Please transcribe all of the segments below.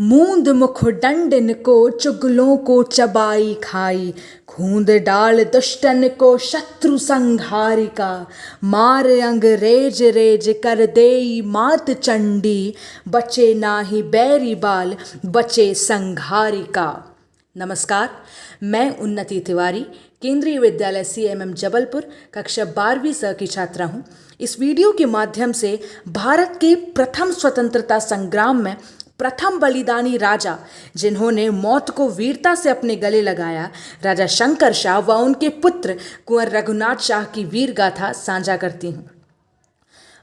मूंद मुख दंडन को चुगलों को चबाई खाई। खूंद डाल दुष्टन को शत्रु संहारिका। मार अंग्रेज रेज कर देई मात चंडी। बचे नाही बैरी बाल बचे संहारिका। नमस्कार, मैं उन्नति तिवारी केंद्रीय विद्यालय CMM जबलपुर कक्षा 12वीं स की छात्रा हूँ। इस वीडियो के माध्यम से भारत के प्रथम स्वतंत्रता संग्राम में प्रथम बलिदानी राजा जिन्होंने मौत को वीरता से अपने गले लगाया, राजा शंकर शाह व उनके पुत्र कुंवर रघुनाथ शाह की वीर गाथा साझा करती हूँ।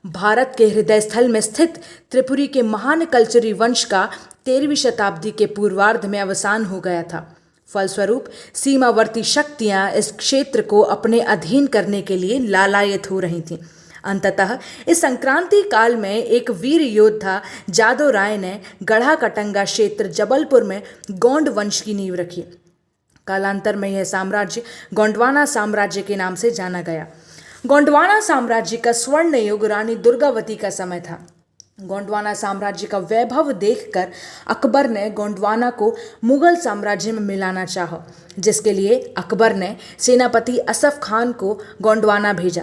भारत के हृदय स्थल में स्थित त्रिपुरी के महान कल्चरी वंश का 13वीं शताब्दी के पूर्वार्ध में अवसान हो गया था। फलस्वरूप सीमावर्ती शक्तियां इस क्षेत्र को अपने अधीन करने के लिए लालायत हो रही थीं। अंततः इस संक्रांति काल में एक वीर योद्धा जादव राय ने गढ़ा कटंगा क्षेत्र जबलपुर में गोंड वंश की नींव रखी। कालांतर में यह साम्राज्य गोंडवाना साम्राज्य के नाम से जाना गया। गोंडवाना साम्राज्य का स्वर्ण युग रानी दुर्गावती का समय था। गोंडवाना साम्राज्य का वैभव देखकर अकबर ने गोंडवाना को मुगल साम्राज्य में मिलाना चाहा, जिसके लिए अकबर ने सेनापति असफ खान को गोंडवाना भेजा।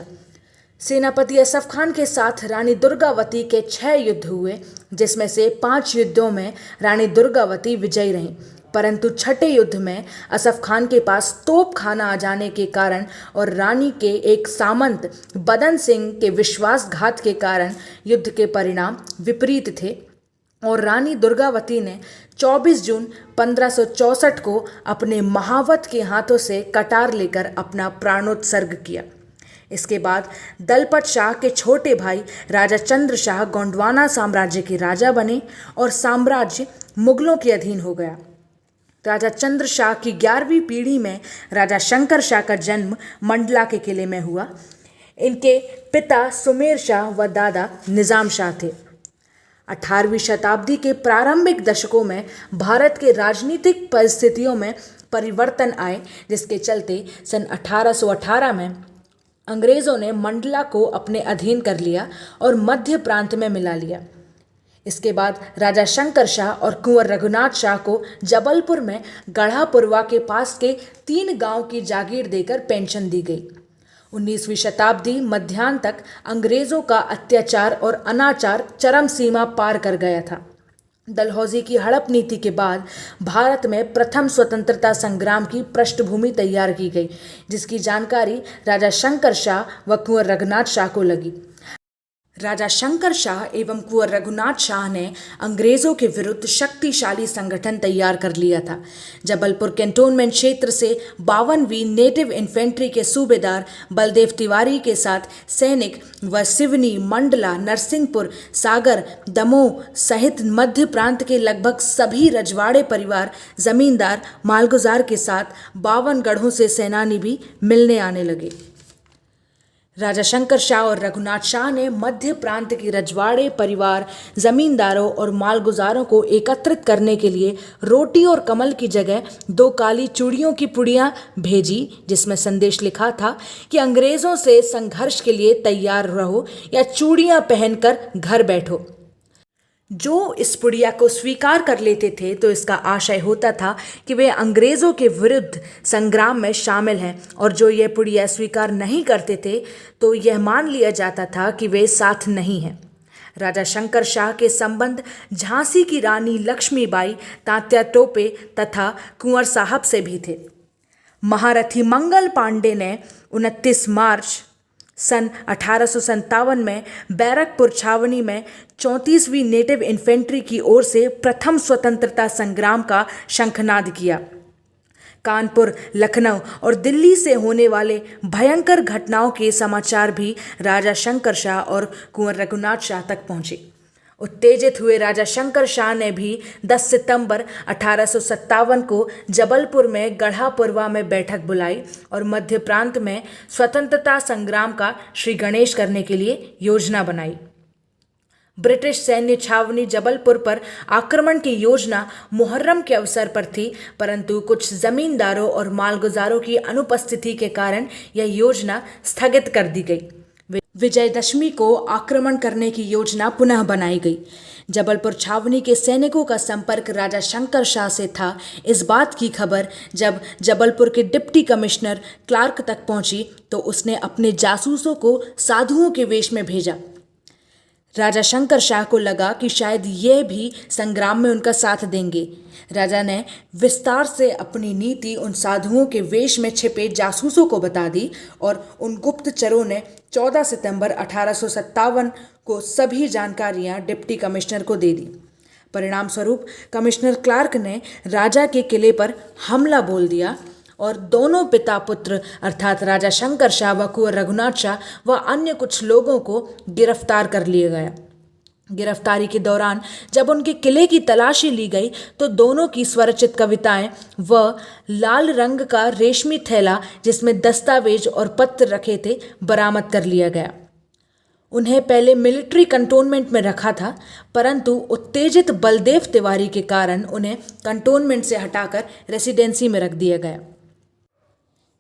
सेनापति असफ खान के साथ रानी दुर्गावती के 6 युद्ध हुए, जिसमें से 5 युद्धों में रानी दुर्गावती विजयी रहीं। परंतु छठे युद्ध में असफ खान के पास तोपखाना आ जाने के कारण और रानी के एक सामंत बदन सिंह के विश्वासघात के कारण युद्ध के परिणाम विपरीत थे और रानी दुर्गावती ने 24 जून 1564 को अपने महावत के हाथों से कटार लेकर अपना प्राणोत्सर्ग किया। इसके बाद दलपत शाह के छोटे भाई राजा चंद्र शाह गोंडवाना साम्राज्य के राजा बने और साम्राज्य मुगलों के अधीन हो गया। राजा चंद्र शाह की 11वीं पीढ़ी में राजा शंकर शाह का जन्म मंडला के किले में हुआ। इनके पिता सुमेर शाह व दादा निज़ाम शाह थे। 18वीं शताब्दी के प्रारंभिक दशकों में भारत के राजनीतिक परिस्थितियों में परिवर्तन आए, जिसके चलते सन 1818 में अंग्रेज़ों ने मंडला को अपने अधीन कर लिया और मध्य प्रांत में मिला लिया। इसके बाद राजा शंकर शाह और कुंवर रघुनाथ शाह को जबलपुर में गढ़ापुरवा के पास के 3 गांव की जागीर देकर पेंशन दी गई। 19वीं शताब्दी मध्यान्ह तक अंग्रेज़ों का अत्याचार और अनाचार चरम सीमा पार कर गया था। डलहौजी की हड़प नीति के बाद भारत में प्रथम स्वतंत्रता संग्राम की पृष्ठभूमि तैयार की गई, जिसकी जानकारी राजा शंकर शाह व कुंवर रघुनाथ शाह को लगी। राजा शंकर शाह एवं कुंवर रघुनाथ शाह ने अंग्रेज़ों के विरुद्ध शक्तिशाली संगठन तैयार कर लिया था। जबलपुर कैंटोनमेंट क्षेत्र से 52वीं नेटिव इन्फेंट्री के सूबेदार बलदेव तिवारी के साथ सैनिक व सिवनी, मंडला, नरसिंहपुर, सागर, दमोह सहित मध्य प्रांत के लगभग सभी रजवाड़े परिवार, जमींदार, मालगुजार के साथ 52 गढ़ों से सेनानी भी मिलने आने लगे। राजा शंकर शाह और रघुनाथ शाह ने मध्य प्रांत के रजवाड़े परिवार, जमींदारों और मालगुजारों को एकत्रित करने के लिए रोटी और कमल की जगह 2 काली चूड़ियों की पुड़ियाँ भेजी, जिसमें संदेश लिखा था कि अंग्रेज़ों से संघर्ष के लिए तैयार रहो या चूड़ियाँ पहनकर घर बैठो। जो इस पुड़िया को स्वीकार कर लेते थे तो इसका आशय होता था कि वे अंग्रेज़ों के विरुद्ध संग्राम में शामिल हैं, और जो यह पुड़िया स्वीकार नहीं करते थे तो यह मान लिया जाता था कि वे साथ नहीं हैं। राजा शंकर शाह के संबंध झांसी की रानी लक्ष्मीबाई, तात्या टोपे तथा कुंवर साहब से भी थे। महारथी मंगल पांडे ने 29 मार्च सन 1857 में बैरकपुर छावनी में 34वीं नेटिव इन्फेंट्री की ओर से प्रथम स्वतंत्रता संग्राम का शंखनाद किया। कानपुर, लखनऊ और दिल्ली से होने वाले भयंकर घटनाओं के समाचार भी राजा शंकर शाह और कुंवर रघुनाथ शाह तक पहुँचे। उत्तेजित हुए राजा शंकर शाह ने भी 10 सितंबर 1857 को जबलपुर में गढ़ापुरवा में बैठक बुलाई और मध्य प्रांत में स्वतंत्रता संग्राम का श्री गणेश करने के लिए योजना बनाई। ब्रिटिश सैन्य छावनी जबलपुर पर आक्रमण की योजना मुहर्रम के अवसर पर थी, परंतु कुछ जमींदारों और मालगुजारों की अनुपस्थिति के कारण यह योजना स्थगित कर दी गई। विजयदशमी को आक्रमण करने की योजना पुनः बनाई गई। जबलपुर छावनी के सैनिकों का संपर्क राजा शंकर शाह से था। इस बात की खबर जब जबलपुर के डिप्टी कमिश्नर क्लार्क तक पहुंची तो उसने अपने जासूसों को साधुओं के वेश में भेजा। राजा शंकर शाह को लगा कि शायद ये भी संग्राम में उनका साथ देंगे। राजा ने विस्तार से अपनी नीति उन साधुओं के वेश में छिपे जासूसों को बता दी और उन गुप्तचरों ने 14 सितंबर 1857 को सभी जानकारियां डिप्टी कमिश्नर को दे दी। परिणाम स्वरूप कमिश्नर क्लार्क ने राजा के किले पर हमला बोल दिया और दोनों पिता पुत्र अर्थात राजा शंकर शाह व कुंवर रघुनाथ शाह व अन्य कुछ लोगों को गिरफ्तार कर लिया गया। गिरफ्तारी के दौरान जब उनके किले की तलाशी ली गई तो दोनों की स्वरचित कविताएं व लाल रंग का रेशमी थैला जिसमें दस्तावेज और पत्र रखे थे बरामद कर लिया गया। उन्हें पहले मिलिट्री कंटोनमेंट में रखा था, परंतु उत्तेजित बलदेव तिवारी के कारण उन्हें कंटोनमेंट से हटाकर रेसिडेंसी में रख दिया गया।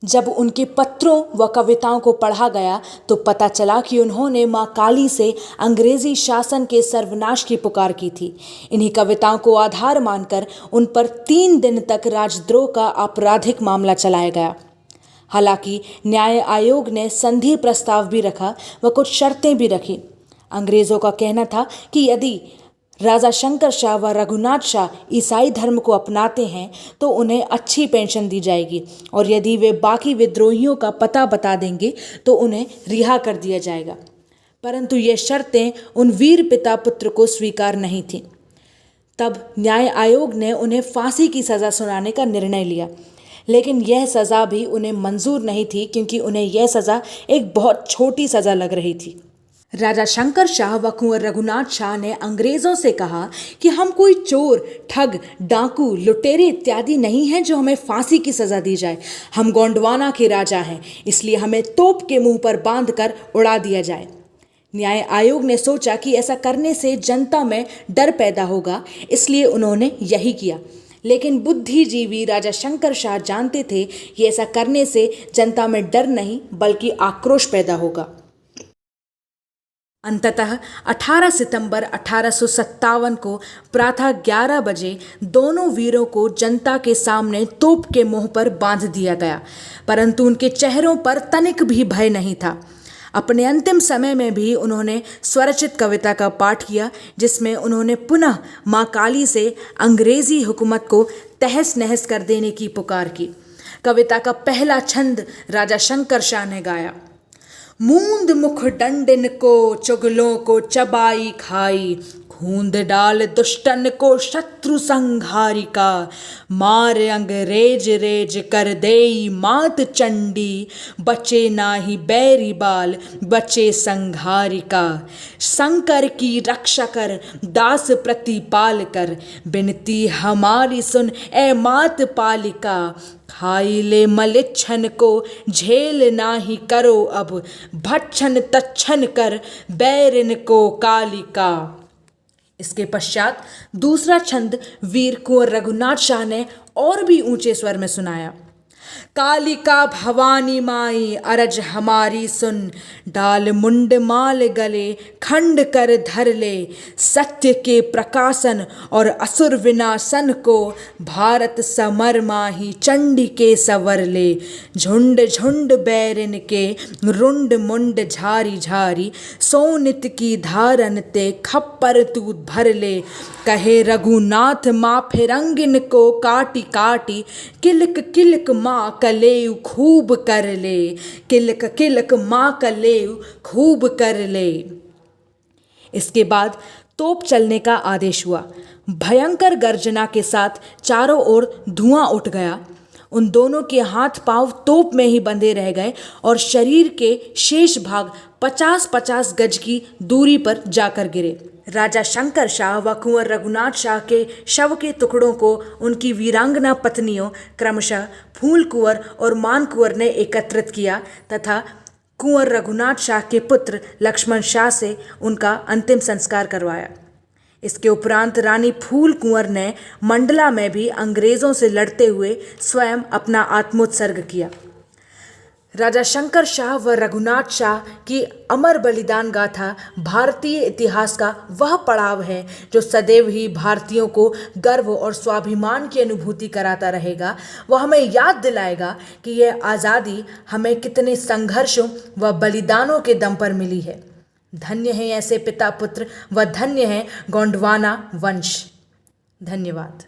जब उनके पत्रों व कविताओं को पढ़ा गया तो पता चला कि उन्होंने माँ काली से अंग्रेजी शासन के सर्वनाश की पुकार की थी। इन्हीं कविताओं को आधार मानकर उन पर 3 दिन तक राजद्रोह का आपराधिक मामला चलाया गया। हालांकि न्याय आयोग ने संधि प्रस्ताव भी रखा व कुछ शर्तें भी रखी। अंग्रेज़ों का कहना था कि यदि राजा शंकर शाह व रघुनाथ शाह ईसाई धर्म को अपनाते हैं तो उन्हें अच्छी पेंशन दी जाएगी और यदि वे बाकी विद्रोहियों का पता बता देंगे तो उन्हें रिहा कर दिया जाएगा। परंतु ये शर्तें उन वीर पिता पुत्र को स्वीकार नहीं थीं। तब न्याय आयोग ने उन्हें फांसी की सज़ा सुनाने का निर्णय लिया, लेकिन यह सज़ा भी उन्हें मंजूर नहीं थी क्योंकि उन्हें यह सज़ा एक बहुत छोटी सज़ा लग रही थी। राजा शंकर शाह व कुंवर रघुनाथ शाह ने अंग्रेज़ों से कहा कि हम कोई चोर, ठग, डाकू, लुटेरे इत्यादि नहीं हैं जो हमें फांसी की सज़ा दी जाए। हम गोंडवाना के राजा हैं, इसलिए हमें तोप के मुंह पर बांधकर उड़ा दिया जाए। न्याय आयोग ने सोचा कि ऐसा करने से जनता में डर पैदा होगा, इसलिए उन्होंने यही किया। लेकिन बुद्धिजीवी राजा शंकर शाह जानते थे कि ऐसा करने से जनता में डर नहीं बल्कि आक्रोश पैदा होगा। अंततः 18 सितंबर 1857 को प्रातः 11 बजे दोनों वीरों को जनता के सामने तोप के मुंह पर बांध दिया गया, परंतु उनके चेहरों पर तनिक भी भय नहीं था। अपने अंतिम समय में भी उन्होंने स्वरचित कविता का पाठ किया जिसमें उन्होंने पुनः माँ काली से अंग्रेजी हुकूमत को तहस नहस कर देने की पुकार की। कविता का पहला छंद राजा शंकर शाह ने गाया। मूंद मुख डंडन को चुगलों को चबाई खाई, खूंद डाल दुष्टन को शत्रु संहारिका, मार अंग्रेज रेज कर देई मात चंडी, बचे नाही बैरी बाल बचे संहारिका, शंकर की रक्षा कर दास प्रतिपाल कर, बिनती हमारी सुन ए मात पालिका, खाई ले मलिच्छन को झेल नाही करो अब, भक्षण तच्छन कर बैरिन को कालिका। इसके पश्चात दूसरा छंद वीर कुंवर रघुनाथ शाह ने और भी ऊंचे स्वर में सुनाया। कालिका भवानी माई अरज हमारी सुन, डाल मुंड माल गले खंड कर धर ले, सत्य के प्रकाशन और असुर विनाशन को, भारत समर माही चंडी के सवर ले, झुंड झुंड बैरिन के रुंड मुंड झारी झारी, सोनित की धारन ते खप्पर तू भर ले, कहे रघुनाथ माँ फिरंगिन को काटी काटी, किलक किलक माँ कलेऊ खूब कर ले, किलक किलक माँ कलेऊ खूब कर ले। इसके बाद तोप चलने का आदेश हुआ। भयंकर गर्जना के साथ चारों ओर धुआं उठ गया। उन दोनों के हाथ पांव तोप में ही बंधे रह गए और शरीर के शेष भाग 50-50 गज की दूरी पर जाकर गिरे। राजा शंकर शाह व कुंवर रघुनाथ शाह के शव के टुकड़ों को उनकी वीरांगना पत्नियों क्रमशः फूल कुंवर और मान कुंवर ने एकत्रित किया तथा कुंवर रघुनाथ शाह के पुत्र लक्ष्मण शाह से उनका अंतिम संस्कार करवाया। इसके उपरांत रानी फूल कुंवर ने मंडला में भी अंग्रेज़ों से लड़ते हुए स्वयं अपना आत्मोत्सर्ग किया। राजा शंकर शाह व रघुनाथ शाह की अमर बलिदान गाथा भारतीय इतिहास का वह पड़ाव है जो सदैव ही भारतीयों को गर्व और स्वाभिमान की अनुभूति कराता रहेगा। वह हमें याद दिलाएगा कि यह आज़ादी हमें कितने संघर्षों व बलिदानों के दम पर मिली है। धन्य हैं ऐसे पिता पुत्र व धन्य है गोंडवाना वंश। धन्यवाद।